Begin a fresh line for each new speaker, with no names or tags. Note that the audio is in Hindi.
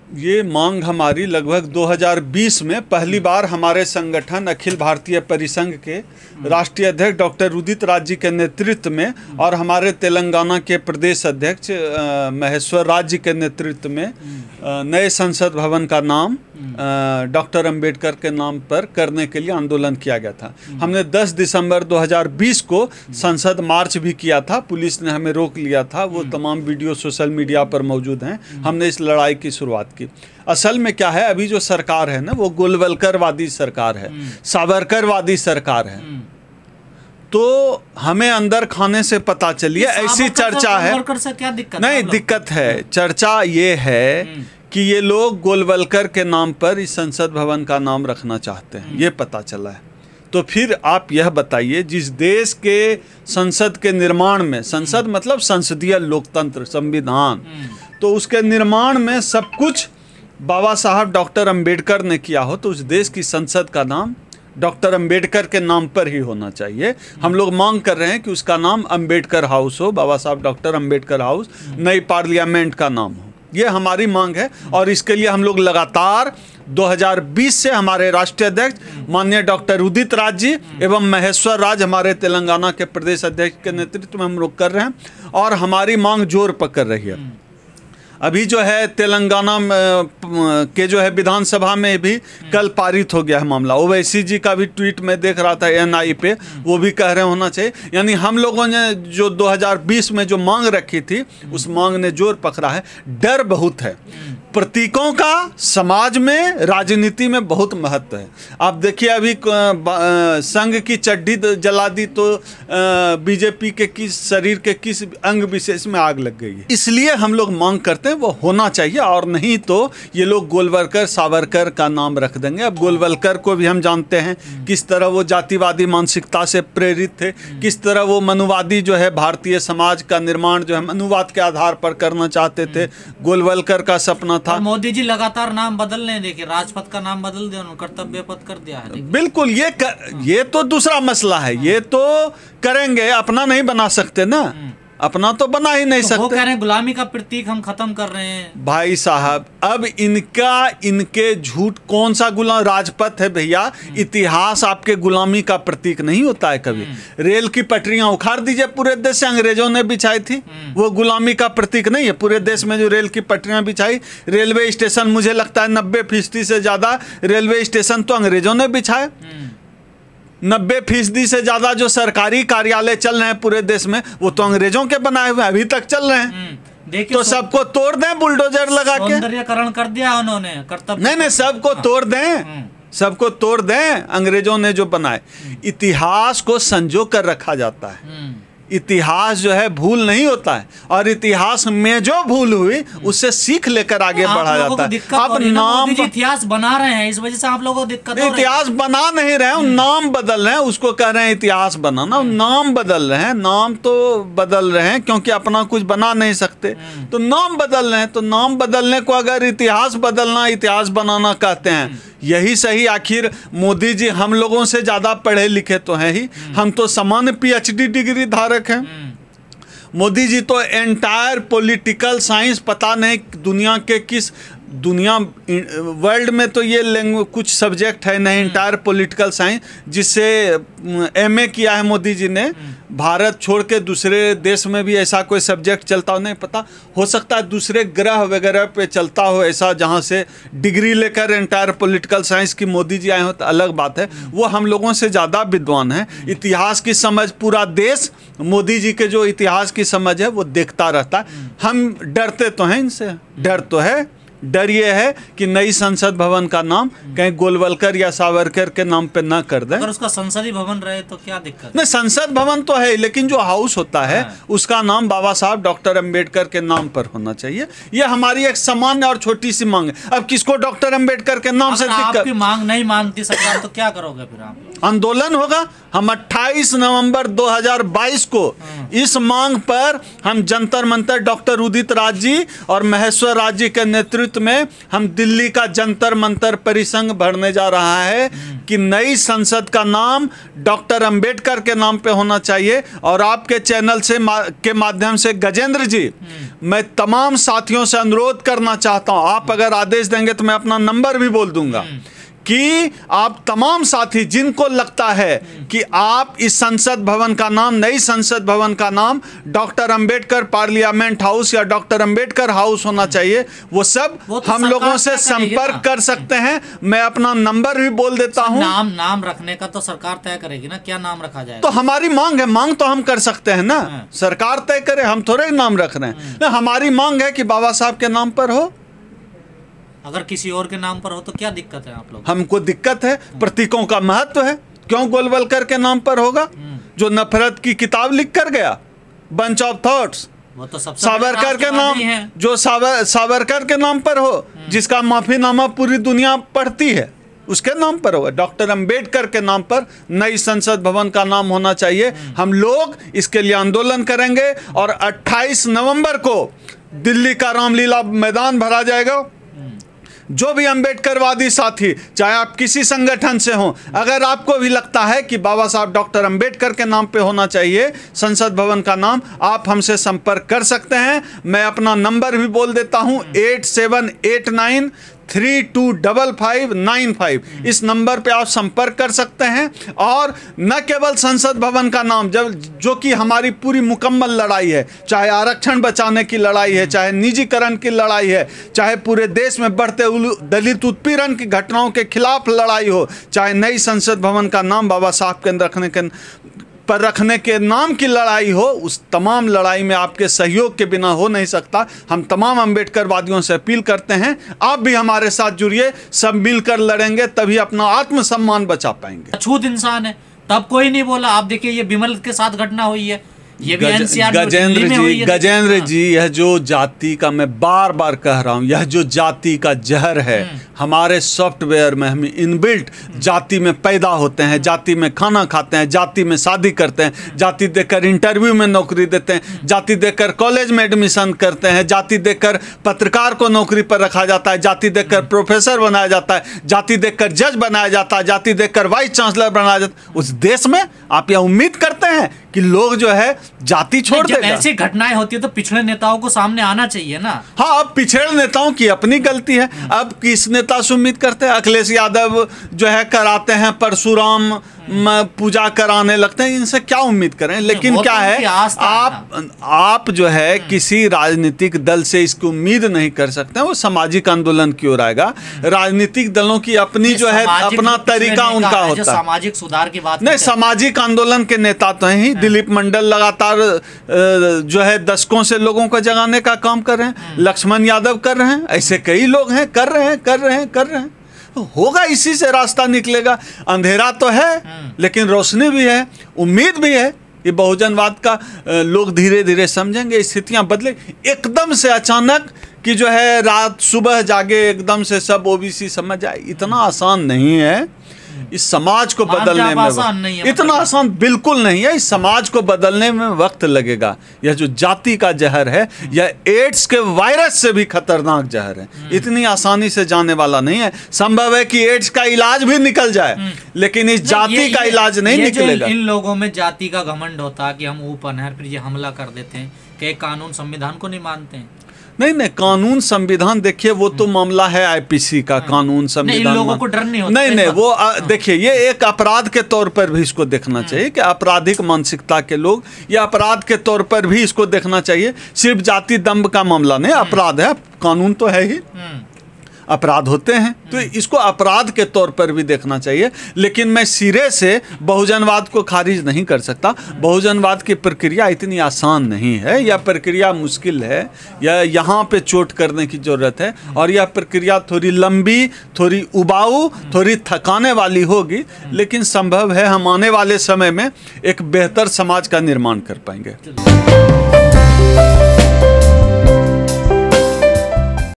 ये मांग हमारी लगभग 2020 में पहली बार हमारे संगठन अखिल भारतीय परिसंघ के राष्ट्रीय अध्यक्ष डॉक्टर उदित राज जी के नेतृत्व में और हमारे तेलंगाना के प्रदेश अध्यक्ष महेश्वर राज जी के नेतृत्व में नए संसद भवन का नाम डॉक्टर अंबेडकर के नाम पर करने के लिए आंदोलन किया गया था। हमने 10 दिसंबर 2020 को संसद मार्च भी किया था, पुलिस ने हमें रोक लिया था। वो तमाम वीडियो सोशल मीडिया पर मौजूद हैं। हमने इस लड़ाई की शुरुआत की। असल में क्या है, अभी जो सरकार है ना, वो गोलवलकरवादी सरकार है, सावरकरवादी सरकार है। तो हमें अंदर खाने से पता चली है, ऐसी चर्चा है।
से क्या दिक्कत
नहीं, दिक्कत है। चर्चा ये है कि ये लोग गोलवलकर के नाम पर इस संसद भवन का नाम रखना चाहते हैं, ये पता चला है। तो फिर आप यह बताइए, जिस देश के संसद के निर्माण में, संसद मतलब संसदीय लोकतंत्र, संविधान, तो उसके निर्माण में सब कुछ बाबा साहब डॉक्टर अंबेडकर ने किया हो, तो उस देश की संसद का नाम डॉक्टर अंबेडकर के नाम पर ही होना चाहिए। हम लोग मांग कर रहे हैं कि उसका नाम अंबेडकर हाउस हो, बाबा साहब डॉक्टर अंबेडकर हाउस, नई पार्लियामेंट का नाम हो। ये हमारी मांग है और इसके लिए हम लोग लगातार 2020 से हमारे राष्ट्रीय अध्यक्ष माननीय डॉक्टर उदित राज जी एवं महेश्वर राज हमारे तेलंगाना के प्रदेश अध्यक्ष के नेतृत्व में हम लोग कर रहे हैं और हमारी मांग जोर पकड़ रही है। अभी जो है तेलंगाना के जो है विधानसभा में भी कल पारित हो गया है मामला। ओवैसी जी का भी ट्वीट में देख रहा था एनआई पे, वो भी कह रहे होना चाहिए। यानी हम लोगों ने जो 2020 में जो मांग रखी थी, उस मांग ने जोर पकड़ा है। डर बहुत है, प्रतीकों का समाज में, राजनीति में बहुत महत्व है। आप देखिए, अभी संघ की चड्डी जला दी तो बीजेपी के किस शरीर के किस अंग विशेष में आग लग गई है। इसलिए हम लोग मांग करते हैं वो होना चाहिए, और नहीं तो ये लोग गोलवलकर सावरकर का नाम रख देंगे। अब गोलवलकर को भी हम जानते हैं किस तरह वो जातिवादी मानसिकता से प्रेरित थे, किस तरह वो मनुवादी जो है भारतीय समाज का निर्माण जो है मनुवाद के आधार पर करना चाहते थे। गोलवलकर का सपना था।
मोदी जी लगातार नाम बदल रहे, देखिए राजपथ का नाम बदल दिया, कर्तव्य पथ कर दिया है।
बिल्कुल, ये तो दूसरा मसला है। ये तो करेंगे, अपना नहीं बना सकते ना, अपना तो बना ही नहीं सकते।
वो कह रहे हैं गुलामी का प्रतीक हम खत्म कर रहे हैं।
भाई साहब, अब इनके झूठ, कौन सा गुलाम राजपथ है भैया? इतिहास आपके गुलामी का प्रतीक नहीं होता है कभी। रेल की पटरियां उखाड़ दीजिए, पूरे देश से अंग्रेजों ने बिछाई थी, वो गुलामी का प्रतीक नहीं है। पूरे देश में जो रेल की पटरियां बिछाई, रेलवे स्टेशन, मुझे लगता है 90% से ज्यादा रेलवे स्टेशन तो अंग्रेजों ने बिछाए। 90% से ज्यादा जो सरकारी कार्यालय चल रहे हैं पूरे देश में, वो तो अंग्रेजों के बनाए हुए अभी तक चल रहे हैं। तो सबको तोड़ दें बुलडोजर लगा के।
सौंदर्यीकरण कर दिया उन्होंने, कर्तव्य
नहीं, सबको तोड़ दें, सबको तोड़ दें, अंग्रेजों ने जो बनाए। इतिहास को संजो कर रखा जाता है। इतिहास जो है भूल नहीं होता है, और इतिहास में जो भूल हुई उससे सीख लेकर आगे बढ़ा जाता है।
अब नाम इतिहास बना रहे हैं, इस वजह से आप लोगों को दिक्कत।
इतिहास बना नहीं रहे हैं, नाम बदल रहे हैं। उसको कह रहे हैं इतिहास बनाना, नाम बदल रहे हैं। नाम तो बदल रहे हैं क्योंकि अपना कुछ बना नहीं सकते, तो नाम बदल रहे हैं। तो नाम बदलने को अगर इतिहास बदलना, इतिहास बनाना कहते हैं, यही सही। आखिर मोदी जी हम लोगों से ज्यादा पढ़े लिखे तो हैं ही, हम तो सामान्य PhD डिग्री धारक हैं। मोदी जी तो एंटायर पॉलिटिकल साइंस, पता नहीं दुनिया के किस वर्ल्ड में तो ये लैंग्वेज कुछ सब्जेक्ट है नहीं, एंटायर पॉलिटिकल साइंस, जिससे MA किया है मोदी जी ने। भारत छोड़ के दूसरे देश में भी ऐसा कोई सब्जेक्ट चलता हो नहीं पता। हो सकता है दूसरे ग्रह वगैरह पे चलता हो ऐसा, जहाँ से डिग्री लेकर एंटायर पॉलिटिकल साइंस की मोदी जी आए हो तो अलग बात है। वो हम लोगों से ज़्यादा विद्वान है। इतिहास की समझ पूरा देश मोदी जी के जो इतिहास की समझ है वो देखता रहता है। हम डरते तो हैं इनसे, डर तो है। डर ये है कि नई संसद भवन का नाम कहीं गोलवलकर या सावरकर के नाम पे ना कर दें।
अगर उसका संसदीय भवन रहे तो क्या दिक्कत?
नहीं, संसद भवन तो है, लेकिन जो हाउस होता है उसका नाम बाबा साहब डॉक्टर अंबेडकर के नाम पर होना चाहिए। ये हमारी एक सामान्य और छोटी सी मांग है। अब किसको डॉक्टर अंबेडकर के नाम से दिक्कत?
आपकी मांग नहीं मानती सरकार तो क्या करोगे फिर आप?
आंदोलन होगा। हम 28 नवंबर 2022 को इस मांग पर हम जंतर मंतर डॉक्टर उदित राज जी और महेश्वर राज जी के नेतृत्व नेतृत्व में हम दिल्ली का जंतर मंतर परिसंघ भरने जा रहा है कि नई संसद का नाम डॉक्टर अंबेडकर के नाम पे होना चाहिए। और आपके चैनल से के माध्यम से गजेंद्र जी, मैं तमाम साथियों से अनुरोध करना चाहता हूं, आप अगर आदेश देंगे तो मैं अपना नंबर भी बोल दूंगा कि आप तमाम साथी जिनको लगता है कि आप इस संसद भवन का नाम, नई संसद भवन का नाम डॉक्टर अंबेडकर पार्लियामेंट हाउस या डॉक्टर अंबेडकर हाउस होना चाहिए, वो सब
तो
हम लोगों से संपर्क कर सकते हैं। मैं अपना नंबर भी बोल देता हूं।
नाम रखने का तो सरकार तय करेगी ना, क्या नाम रखा जाएगा?
तो हमारी मांग है, मांग तो हम कर सकते हैं ना, सरकार तय करे, हम थोड़े नाम रख रहे हैं। हमारी मांग है कि बाबा साहब के नाम पर हो।
अगर किसी और के नाम पर हो तो क्या दिक्कत है आप लोग?
हमको दिक्कत है, प्रतीकों का महत्व है। क्यों गोलवलकर के नाम पर होगा, जो नफरत की किताब लिख कर गया, बंच ऑफ थॉट्स?
वो तो सबसे
सावरकर के नाम, जो सावरकर के नाम पर हो, जिसका माफीनामा पूरी दुनिया पढ़ती है, उसके नाम पर होगा। डॉक्टर अंबेडकर के नाम पर नई संसद भवन का नाम होना चाहिए। हम लोग इसके लिए आंदोलन करेंगे और 28 नवंबर को दिल्ली का रामलीला मैदान भरा जाएगा। जो भी अंबेडकरवादी साथी, चाहे आप किसी संगठन से हों, अगर आपको भी लगता है कि बाबा साहब डॉक्टर अंबेडकर के नाम पे होना चाहिए संसद भवन का नाम, आप हमसे संपर्क कर सकते हैं। मैं अपना नंबर भी बोल देता हूं, 8789325595। इस नंबर पे आप संपर्क कर सकते हैं। और न केवल संसद भवन का नाम, जो कि हमारी पूरी मुकम्मल लड़ाई है, चाहे आरक्षण बचाने की लड़ाई है, चाहे निजीकरण की लड़ाई है, चाहे पूरे देश में बढ़ते दलित उत्पीड़न की घटनाओं के खिलाफ लड़ाई हो, चाहे नई संसद भवन का नाम बाबा साहब के रखने के नाम की लड़ाई हो, उस तमाम लड़ाई में आपके सहयोग के बिना हो नहीं सकता। हम तमाम अंबेडकरवादियों से अपील करते हैं, आप भी हमारे साथ जुड़िए, सब मिलकर लड़ेंगे, तभी अपना आत्मसम्मान बचा पाएंगे।
अछूत इंसान है, तब कोई नहीं बोला। आप देखिए ये बिमल के साथ घटना हुई है, ये भी
गजेंद्र जी, यह जो जाति का, मैं बार बार कह रहा हूं, यह जो जाति का जहर है, हमारे सॉफ्टवेयर में हम इनबिल्ट जाति में पैदा होते हैं, जाति में खाना खाते हैं, जाति में शादी करते हैं, जाति देखकर इंटरव्यू में नौकरी देते हैं, जाति देखकर कॉलेज में एडमिशन करते हैं, जाति देखकर पत्रकार को नौकरी पर रखा जाता है, जाति देखकर प्रोफेसर बनाया जाता है, जाति देखकर जज बनाया जाता है, जाति देखकर वाइस चांसलर बनाया जाता है। उस देश में आप यह उम्मीद करते हैं कि लोग जो है जाति छोड़ देगा?
ऐसी घटनाएं होती है तो पिछड़े नेताओं को सामने आना चाहिए ना।
हाँ, अब पिछड़े नेताओं की अपनी गलती है। अब किस नेता से उम्मीद करते हैं? अखिलेश यादव जो है कराते हैं, परशुराम पूजा कराने लगते हैं, इनसे क्या उम्मीद करें? लेकिन क्या है, आप जो है किसी राजनीतिक दल से इसकी उम्मीद नहीं कर सकते। वो सामाजिक आंदोलन की ओर आएगा। राजनीतिक दलों की अपनी जो है अपना तरीका उनका होता है।
सामाजिक सुधार की बात
नहीं, सामाजिक आंदोलन के नेता तो हैं ही। दिलीप मंडल लगातार जो है दशकों से लोगों को जगाने का काम कर रहे हैं, लक्ष्मण यादव कर रहे हैं, ऐसे कई लोग हैं, कर रहे हैं। होगा, इसी से रास्ता निकलेगा। अंधेरा तो है लेकिन रोशनी भी है, उम्मीद भी है। ये बहुजनवाद का लोग धीरे धीरे समझेंगे, स्थितियां बदले। एकदम से अचानक कि जो है रात सुबह जागे, एकदम से सब ओबीसी समझ आए, इतना आसान नहीं है। इस समाज को बदलने में इतना आसान बिल्कुल नहीं है। इस समाज को बदलने में वक्त लगेगा। यह जो जाति का जहर है, यह एड्स के वायरस से भी खतरनाक जहर है, इतनी आसानी से जाने वाला नहीं है। संभव है कि एड्स का इलाज भी निकल जाए, लेकिन इस जाति का इलाज नहीं निकलेगा।
इन लोगों में जाति का घमंड होता है कि हम ऊपर हैं, फिर ये हमला कर देते हैं कि कानून संविधान को नहीं मानते हैं।
नहीं, कानून संविधान देखिए, वो तो मामला है आईपीसी का। कानून संविधान,
इन लोगों को डर नहीं होता।
नहीं, वो देखिए, ये एक अपराध के तौर पर भी इसको देखना चाहिए कि आपराधिक मानसिकता के लोग, या अपराध के तौर पर भी इसको देखना चाहिए। सिर्फ जाति दंभ का मामला नहीं, अपराध है, कानून तो है ही, अपराध होते हैं, तो इसको अपराध के तौर पर भी देखना चाहिए। लेकिन मैं सिरे से बहुजनवाद को खारिज नहीं कर सकता। बहुजनवाद की प्रक्रिया इतनी आसान नहीं है, यह प्रक्रिया मुश्किल है, यह यहाँ पे चोट करने की ज़रूरत है, और यह प्रक्रिया थोड़ी लंबी, थोड़ी उबाऊ, थोड़ी थकाने वाली होगी, लेकिन संभव है हम आने वाले समय में एक बेहतर समाज का निर्माण कर पाएंगे।